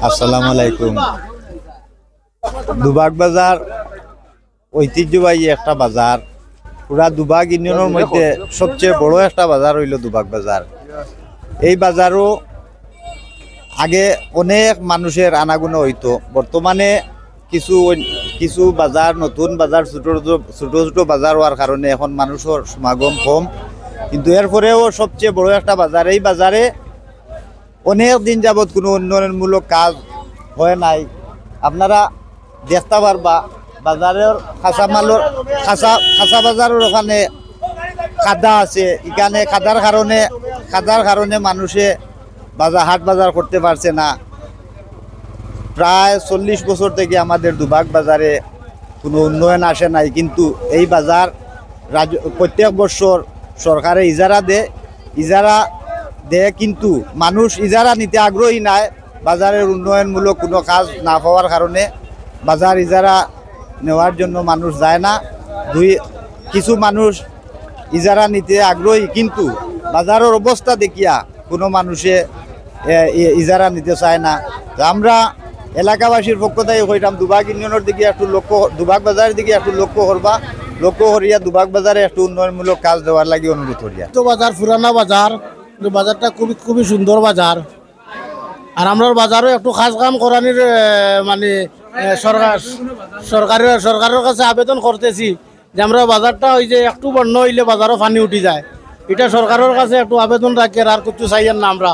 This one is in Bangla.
আসসালামু আলাইকুম। দুবাগ বাজার ঐতিহ্যবাহী একটা বাজার। পুরা দুবাগ ইউনিয়নের মধ্যে সবচেয়ে বড় একটা বাজার হইল দুবাগ বাজার। এই বাজারও আগে অনেক মানুষের আনাগোনা হইতো। বর্তমানে কিছু কিছু বাজার, নতুন বাজার, ছোট ছোট বাজার হওয়ার কারণে এখন মানুষের সমাগম কম, কিন্তু এরপরেও সবচেয়ে বড় একটা বাজার। এই বাজারে অনেক দিন যাবৎ কোনো উন্নয়নমূলক কাজ হয় নাই। আপনারা দেখতে পারবা বাজারের খাসা বাজারের ওখানে কাদা আছে। এখানে কাদার কারণে মানুষে হাট বাজার করতে পারছে না। প্রায় 40 বছর থেকে আমাদের দুবাগ বাজারে কোনো উন্নয়ন আসে নাই, কিন্তু এই বাজার প্রত্যেক বছর সরকারে ইজারা দেয়, কিন্তু মানুষ ইজারা নিতে আগ্রহী নাই। বাজারের উন্নয়নমূলক কোনো কাজ না পাওয়ার কারণে বাজার ইজারা নেওয়ার জন্য মানুষ যায় না। কিছু মানুষ ইজারা নিতে আগ্রহী, কিন্তু বাজারের অবস্থা দেখিয়া কোনো মানুষে ইজারা নিতে চায় না। আমরা এলাকাবাসীর পক্ষ থেকে কইতাম দুবাগ ইউনিয়নের দিকে একটু দুবাগ বাজারের দিকে একটু লক্ষ্য করিয়া দুবাগ বাজারে একটু উন্নয়নমূলক কাজ দেওয়ার লাগে অনুরোধ করিয়া। তো বাজার পুরানা বাজার, বাজারটা খুবই সুন্দর বাজার। আর আমরা বাজারও একটু কাজ কাম করানির মানে সরকারের কাছে আবেদন করতেছি যে আমরা বাজারটা ওই যে একটু বন্য হইলে বাজারও পানি উঠি যায়। এটা সরকারের কাছে একটু আবেদন রাখি, আর কিছু চাইয়েন না আমরা।